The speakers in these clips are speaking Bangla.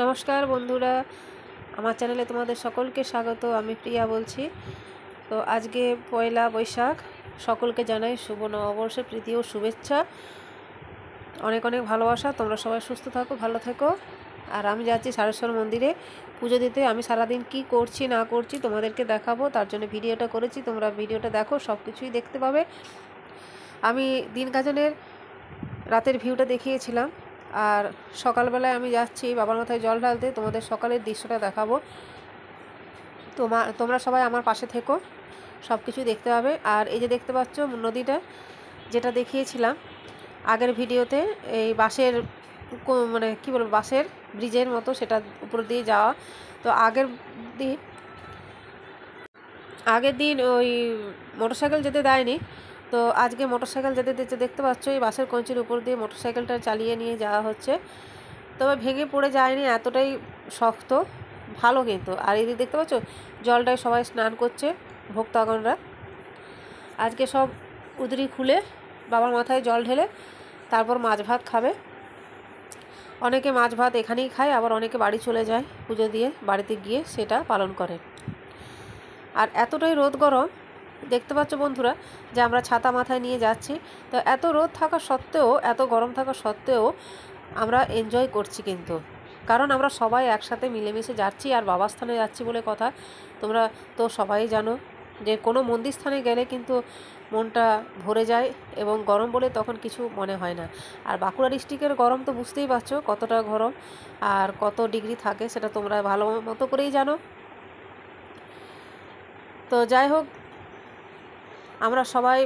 নমস্কার বন্ধুরা, আমার চ্যানেলে তোমাদের সকলকে স্বাগত। আমি প্রিয়া বলছি। তো আজকে পয়লা বৈশাখ, সকলকে জানাই শুভ নববর্ষের প্রীতি ও শুভেচ্ছা। অনেক অনেক ভালোবাসা। তোমরা সবাই সুস্থ থাকো, ভালো থেকো। আর আমি যাচ্ছি সারেশ্বর মন্দিরে পুজো দিতে। আমি সারাদিন কি করছি না করছি তোমাদেরকে দেখাবো, তার জন্য ভিডিওটা করেছি। তোমরা ভিডিওটা দেখো, সব কিছুই দেখতে পাবে। আমি দিন গাজনের রাতের ভিউটা দেখিয়েছিলাম, আর সকালবেলায় আমি যাচ্ছি বাবার মাথায় জল ঢালতে। তোমাদের সকালের দৃশ্যটা দেখাবো। তোমরা সবাই আমার পাশে থেকো, সব কিছু দেখতে পাবে। আর এই যে দেখতে পাচ্ছ নদীটা, যেটা দেখিয়েছিলাম আগের ভিডিওতে, এই বাঁশের মানে কি বলবো, বাঁশের ব্রিজের মতো, সেটা উপর দিয়ে যাওয়া। তো আগের দিন ওই মোটরসাইকেল যেতে দেয়নি, তো আজকে মোটরসাইকেল যেতে দিচ্ছে। দেখতে পাচ্ছ এই বাসের কঞ্চির উপর দিয়ে মোটরসাইকেলটা চালিয়ে নিয়ে যাওয়া হচ্ছে। তবে ভেঙে পড়ে যায়নি, এতটাই শক্ত, ভালো কিন্তু। আর এদিকে দেখতে পাচ্ছ জলটায় সবাই স্নান করছে, ভক্তগণরা। আজকে সব উদরি খুলে বাবার মাথায় জল ঢেলে তারপর মাছ ভাত খাবে। অনেকে মাছ ভাত এখানেই খায়, আবার অনেকে বাড়ি চলে যায় পুজো দিয়ে, বাড়িতে গিয়ে সেটা পালন করে। আর এতটাই রোদ গরম, দেখতে পাচ্ছ বন্ধুরা, যে আমরা ছাতা মাথায় নিয়ে যাচ্ছি। তো এত রোদ থাকা সত্ত্বেও, এত গরম থাকা সত্ত্বেও আমরা এনজয় করছি কিন্তু, কারণ আমরা সবাই একসাথে মিলেমিশে যাচ্ছি। আর বাবা স্থানে যাচ্ছি বলে কথা, তোমরা তো সবাই জানো যে কোনো মন্দির স্থানে গেলে কিন্তু মনটা ভরে যায়, এবং গরম বলে তখন কিছু মনে হয় না। আর বাঁকুড়া ডিস্ট্রিক্টের গরম তো বুঝতেই পারছো কতটা গরম আর কত ডিগ্রি থাকে, সেটা তোমরা ভালো মতো করেই জানো। তো যাই হোক, আমরা সবাই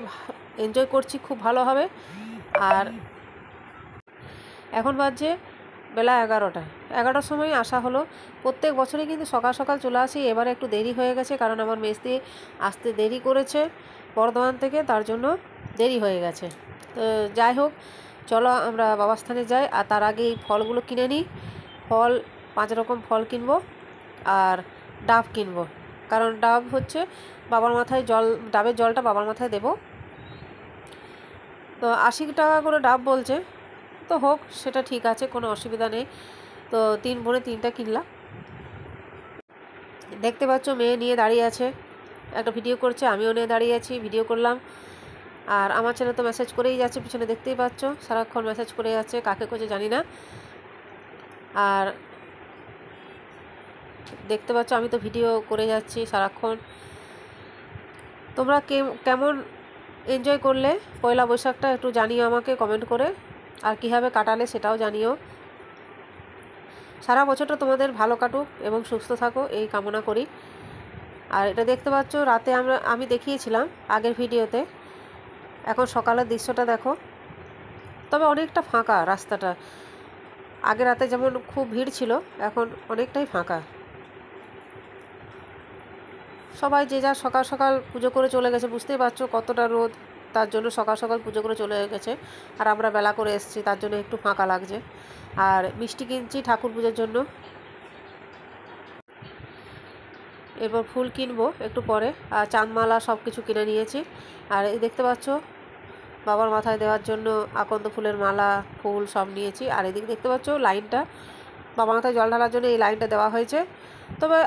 এনজয় করছি খুব ভালোভাবে। আর এখন বাজছে বেলা 11টার সময় আসা হলো। প্রত্যেক বছরই কিন্তু সকাল সকাল চলে আসি, এবারে একটু দেরি হয়ে গেছে, কারণ আমার মেসদি আসতে দেরি করেছে বর্ধমান থেকে, তার জন্য দেরি হয়ে গেছে। তো যাই হোক, চলো আমরা বাবার স্থানে যাই। আর তার আগে এই ফলগুলো কিনে নিই। ফল 5 রকম ফল কিনবো, আর ডাব কিনবো, কারণ ডাব হচ্ছে বাবার মাথায় জল, ডাবের জলটা বাবার মাথায় দেব। তো 80 টাকা করে ডাব বলছে, তো হোক, সেটা ঠিক আছে, কোনো অসুবিধা নেই। তো 3 বোনে 3টা কিনলাম। দেখতে পাচ্ছ মেয়ে নিয়ে দাঁড়িয়ে আছে, একটা ভিডিও করছে, আমিও নিয়ে দাঁড়িয়ে আছি, ভিডিও করলাম। আর আমার ছেলে তো মেসেজ করেই যাচ্ছে পিছনে, দেখতেই পাচ্ছ সারাক্ষণ মেসেজ করে যাচ্ছে, কাকে করছে জানি না। আর দেখতে পাচ্ছ আমি তো ভিডিও করে যাচ্ছি সারাক্ষণ। তোমরা কেমন এনজয় করলে পয়লা বৈশাখটা একটু জানিও আমাকে কমেন্ট করে, আর কীভাবে কাটালে সেটাও জানিও। সারা বছরটা তোমাদের ভালো কাটুক এবং সুস্থ থাকো, এই কামনা করি। আর এটা দেখতে পাচ্ছ রাতে আমি দেখিয়েছিলাম আগের ভিডিওতে। এখন সকালের দৃশ্যটা দেখো, তবে অনেকটা ফাঁকা রাস্তাটা। আগে রাতে যেমন খুব ভিড় ছিল, এখন অনেকটাই ফাঁকা। সবাই যে যার সকাল সকাল পুজো করে চলে গেছে, বুঝতেই পারছো কতটা রোদ, তার জন্য সকাল সকাল পুজো করে চলে গেছে। আর আমরা বেলা করে এসেছি, তার জন্য একটু ফাঁকা লাগছে। আর মিষ্টি কিনছি ঠাকুর পুজোর জন্য, এরপর ফুল কিনবো একটু পরে। আর চাঁদমালা সব কিছু কিনে নিয়েছি। আর এই দেখতে পাচ্ছ বাবার মাথায় দেওয়ার জন্য আকন্দ ফুলের মালা, ফুল সব নিয়েছি। আর এদিকে দেখতে পাচ্ছ লাইনটা, বাবার মাথায় জল ঢালার জন্য এই লাইনটা দেওয়া হয়েছে। তবে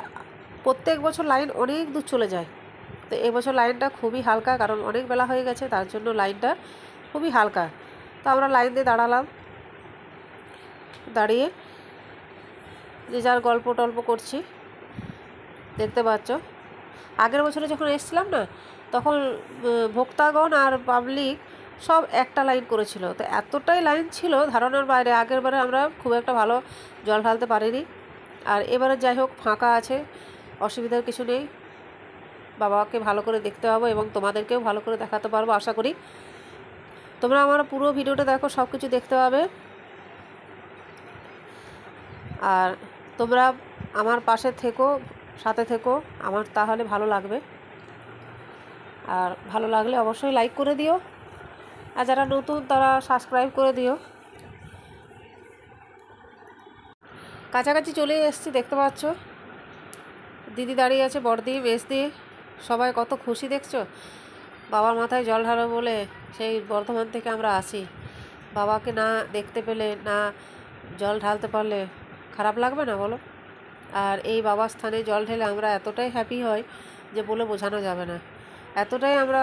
প্রত্যেক বছর লাইন অনেক দূর চলে যায়, তো এবছর লাইনটা খুবই হালকা, কারণ অনেক বেলা হয়ে গেছে, তার জন্য লাইনটা খুবই হালকা। তো আমরা লাইন দিয়ে দাঁড়ালাম, দাঁড়িয়ে যে যার গল্প টল্প করছি। দেখতে পাচ্ছ আগের বছরে যখন এসেছিলাম না, তখন ভক্তাগণ আর পাবলিক সব একটা লাইন করেছিল। তো এতটাই লাইন ছিল ধারণার বাইরে। আগের বারে আমরা খুব একটা ভালো জল ঢালতে পারিনি। আর এবারে যাই হোক ফাঁকা আছে, অসুবিধার কিছু নেই। বাবাকে ভালো করে দেখতে পাবো এবং তোমাদেরকেও ভালো করে দেখাতে পারবো আশা করি। তোমরা আমার পুরো ভিডিওটা দেখো, সব কিছু দেখতে পাবে। আর তোমরা আমার পাশে থেকো, সাথে থেকো, আমার তাহলে ভালো লাগবে। আর ভালো লাগলে অবশ্যই লাইক করে দিও, আর যারা নতুন তারা সাবস্ক্রাইব করে দিও। কাছাকাছি চলে এসেছি, দেখতে পাচ্ছ দিদি দাঁড়িয়ে আছে, বড়দি, মেজদি, সবাই কত খুশি দেখছো। বাবার মাথায় জল ঢালো বলে সেই বর্ধমান থেকে আমরা আসি, বাবাকে না দেখতে পেলে, না জল ঢালতে পারলে খারাপ লাগবে না বলো? আর এই বাবার স্থানে জল ঢেলে আমরা এতটাই হ্যাপি হই যে বলে বোঝানো যাবে না, এতটাই আমরা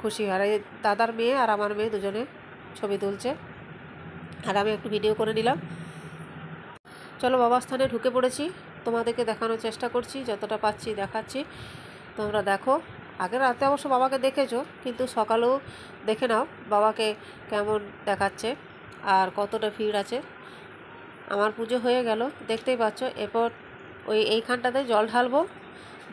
খুশি হয়। আর এই দাদার মেয়ে আর আমার মেয়ে দুজনে ছবি তুলছে, আর আমি একটু ভিডিও করে নিলাম। চলো বাবার স্থানে ঢুকে পড়েছি, তোমাদেরকে দেখানোর চেষ্টা করছি, যতটা পাচ্ছি দেখাচ্ছি, তোমরা দেখো। আগের রাতে অবশ্য বাবাকে দেখেছো, কিন্তু সকালেও দেখে নাও বাবাকে কেমন দেখাচ্ছে আর কতটা ভিড় আছে। আমার পুজো হয়ে গেল, দেখতেই পাচ্ছ। এরপর এইখানটাতে জল ঢালবো,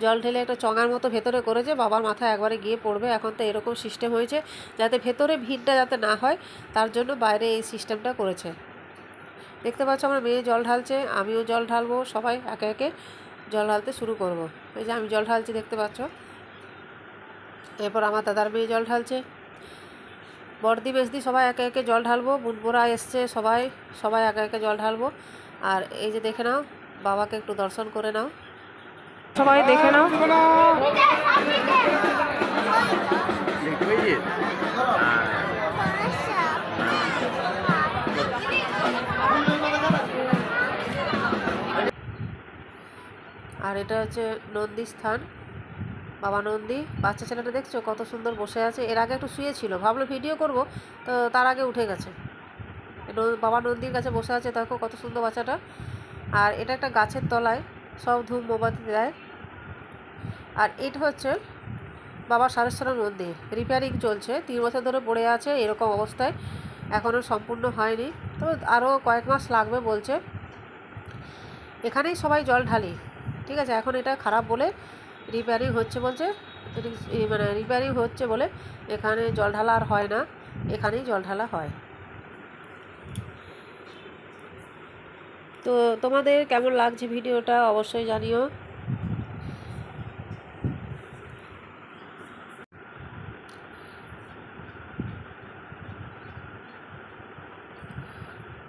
জল ঢেলে একটা চঙার মতো ভেতরে করেছে, বাবার মাথায় একবারে গিয়ে পড়বে। এখন তো এরকম সিস্টেম হয়েছে যাতে ভেতরে ভিড়টা যাতে না হয়, তার জন্য বাইরে এই সিস্টেমটা করেছে। দেখতে পাচ্ছ আমার মেয়ে জল ঢালছে, আমিও জল ঢালবো, সবাই একে একে জল ঢালতে শুরু করব। এই যে আমি জল ঢালছি, দেখতে পাচ্ছ। এরপর আমার দাদার মেয়ে জল ঢালছে, বড়দি মেজদি সবাই একে একে জল ঢালবো, বুনবোরা এসছে, সবাই সবাই একে একে জল ঢালবো। আর এই যে দেখে নাও, বাবাকে একটু দর্শন করে নাও, সবাই দেখে নাও। আর এটা হচ্ছে নন্দী স্থান, বাবা নন্দী। বাচ্চা ছেলেটা দেখছো কত সুন্দর বসে আছে, এর আগে একটু শুয়েছিল, ভাবলো ভিডিও করব, তো তার আগে উঠে গেছে। বাবা নন্দীর কাছে বসে আছে, দেখো কত সুন্দর বাচ্চাটা। আর এটা একটা গাছের তলায় সব ধূপ মোমবাতি দেয়। আর এটা হচ্ছে বাবা সারেশ্বরের মন্দির, রিপেয়ারিং চলছে, 3 বছর ধরে পড়ে আছে এরকম অবস্থায়, এখনও সম্পূর্ণ হয়নি, তো আরও কয়েক মাস লাগবে বলছে। এখানেই সবাই জল ঢালি, ঠিক আছে। এখন এটা খারাপ বলে রিপেয়ারিং হচ্ছে বলছে, মানে রিপেয়ারিং হচ্ছে বলে এখানে জল ঢালা আর হয় না, এখানেই জল ঢালা হয়। তো তোমাদের কেমন লাগছে ভিডিওটা অবশ্যই জানিও।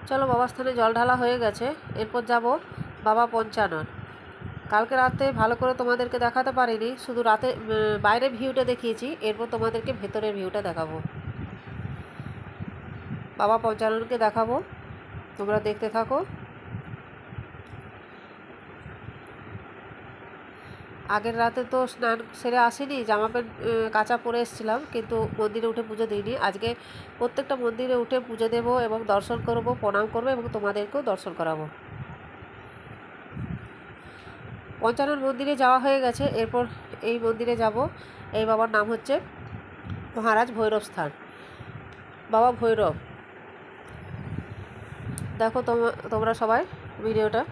চলো বাবার স্থানে জল ঢালা হয়ে গেছে, এরপর যাব বাবা পঞ্চানন। কালকে রাতে ভালো করে তোমাদেরকে দেখাতে পারিনি, শুধু রাতে বাইরের ভিউটা দেখিয়েছি, এরপর তোমাদেরকে ভেতরের ভিউটা দেখাবো, বাবা পঞ্চাননকে দেখাবো, তোমরা দেখতে থাকো। আগের রাতে তো স্নান সেরে আসিনি, জামা প্যান্ট কাঁচা পরে এসেছিলাম, কিন্তু মন্দিরে উঠে পুজো দিইনি। আজকে প্রত্যেকটা মন্দিরে উঠে পুজো দেবো এবং দর্শন করব, প্রণাম করবো এবং তোমাদেরকেও দর্শন করাবো। পঞ্চানন মন্দিরে যাওয়া হয়ে গেছে, এরপর এই মন্দিরে যাব। এই বাবার নাম হচ্ছে মহারাজ ভৈরব স্থান, বাবা ভৈরব। দেখো তোমরা সবাই ভিডিওটা।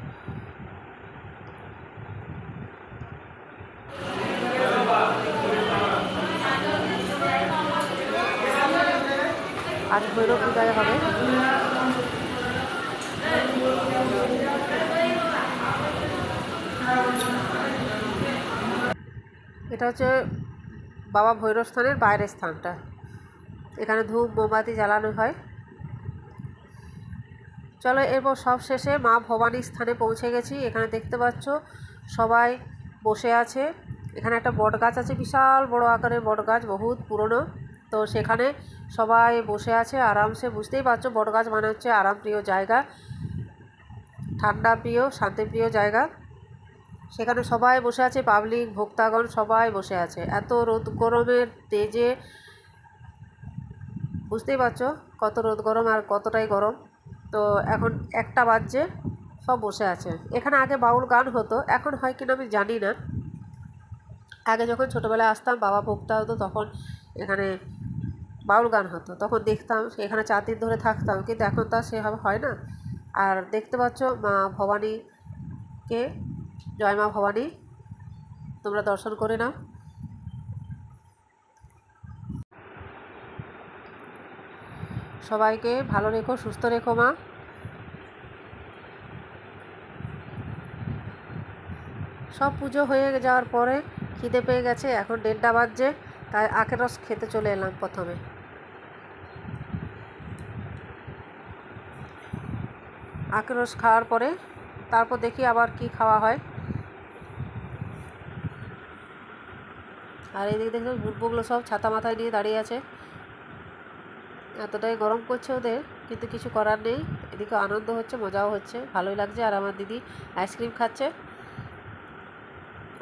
আজ ভৈরব বিদায় হবে। এটা হচ্ছে বাবা ভৈরব স্থানের বাইরের স্থানটা, এখানে ধূপ মোমবাতি জ্বালানো হয়। চলো এরপর সব শেষে মা ভবানীর স্থানে পৌঁছে গেছি। এখানে দেখতে পাচ্ছ সবাই বসে আছে, এখানে একটা বট গাছ আছে, বিশাল বড় আকারের বট গাছ, বহুত পুরনো। তো সেখানে সবাই বসে আছে আরামসে, বুঝতেই পারছো বট গাছ মানে হচ্ছে আরামপ্রিয় জায়গা, ঠান্ডা প্রিয় শান্তিপ্রিয় জায়গা। সেখানে সবাই বসে আছে, পাবলিক ভক্তাগণ সবাই বসে আছে। এত রোদ গরমের তেজে বুঝতেই পারছো কত রোদ গরম আর কতটাই গরম। তো এখন 1টা বাজছে, সব বসে আছে। এখানে আগে বাউল গান হতো, এখন হয় কিনা আমি জানি না। আগে যখন ছোটোবেলায় আসতাম বাবা ভক্তা হতো, তখন এখানে বাউল গান হতো, তখন দেখতাম, এখানে 4 দিন ধরে থাকতাম, কিন্তু এখন তো সেভাবে হয় না। আর দেখতে পাচ্ছ মা ভবানীকে, জয় মা ভবানী, তোমরা দর্শন করে নাও। সবাইকে ভালো রেখো, সুস্থ রেখো মা। সব পুজো হয়ে যাওয়ার পরে খিদে পেয়ে গেছে, এখন 1:30 বাজছে, তাই আখের রস খেতে চলে এলাম প্রথমে। আখের রস খাওয়ার পরে তারপর দেখি আবার কি খাওয়া হয়। আর এইদিকে দেখো বুটবুগুলো সব ছাতা মাথায় নিয়ে দাঁড়িয়ে আছে, এতটাই গরম করছে ওদের, কিন্তু কিছু করার নেই। এদিকে আনন্দ হচ্ছে, মজাও হচ্ছে, ভালোই লাগছে। আর আমার দিদি আইসক্রিম খাচ্ছে।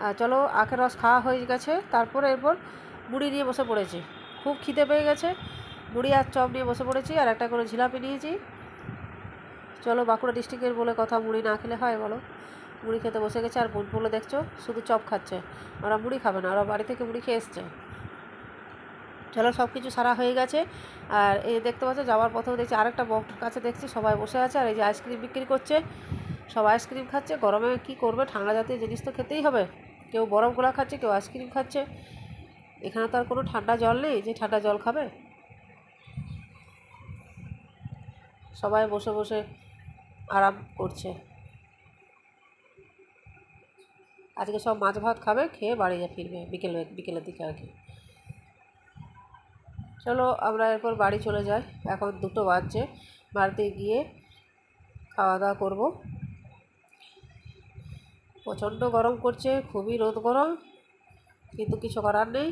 আর চলো, আখের রস খাওয়া হয়ে গেছে, তারপরে এরপর মুড়ি নিয়ে বসে পড়েছি। খুব খিদে পেয়ে গেছে, মুড়ি আর চপ নিয়ে বসে পড়েছি, আর একটা করে ঝিলাপি নিয়েছি। চলো, বাঁকুড়া ডিস্ট্রিক্টের বলে কথা, মুড়ি না খেলে হয় বলো? মুড়ি খেতে বসে গেছে। আর বোনগুলো দেখছো শুধু চপ খাচ্ছে, ওরা মুড়ি খাবে না, ওরা বাড়ি থেকে মুড়ি খেয়ে এসছে। চলো, সব কিছু সারা হয়ে গেছে। আর এই দেখতে পাচ্ছ, যাওয়ার পথেও দেখছি আরেকটা বক্সের কাছে দেখছি সবাই বসে আছে, আর এই যে আইসক্রিম বিক্রি করছে, সব আইসক্রিম খাচ্ছে। গরমে কি করবে, ঠান্ডা জাতীয় জিনিস তো খেতেই হবে। কেউ বরফ গোলা খাচ্ছে, কেউ আইসক্রিম খাচ্ছে। এখানে তো আর কোনো ঠান্ডা জল নেই যে ঠান্ডা জল খাবে। সবাই বসে বসে আরাম করছে। আজকে সব মাছ ভাত খাবে, খেয়ে বাড়ি ফিরবে বিকেলের দিকে আর কি। চলো, আমরা এরপর বাড়ি চলে যাই। এখন 2টো বাজছে, বাড়িতে গিয়ে খাওয়া দাওয়া করবো। প্রচণ্ড গরম করছে, খুবই রোদ গরম, কিন্তু কিছু করার নেই।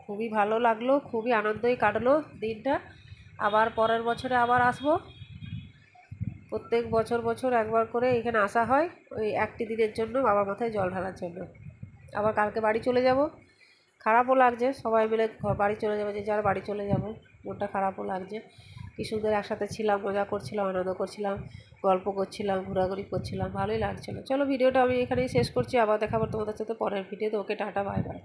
খুবই ভালো লাগলো, খুবই আনন্দই কাটলো দিনটা। আবার পরের বছরে আবার আসবো। প্রত্যেক বছর একবার করে এখানে আসা হয়, ওই একটি দিনের জন্য, বাবার মাথায় জল ঢালার জন্য। আবার কালকে বাড়ি চলে যাব। খারাপও লাগছে, সবাই মিলে বাড়ি চলে যাবে, যে যার বাড়ি চলে যাব। মনটা খারাপও লাগছে। কি সুন্দর একসাথে ছিলাম, মজা করছিলাম, আনন্দ করছিলাম, গল্প করছিলাম, ঘোরাঘুরি করছিলাম, ভালোই লাগছিলো। চলো, ভিডিওটা আমি এখানেই শেষ করছি। আবার দেখাবো তোমাদের সাথে পরের ভিডিওতে। ওকে, টাটা, বাই বাই।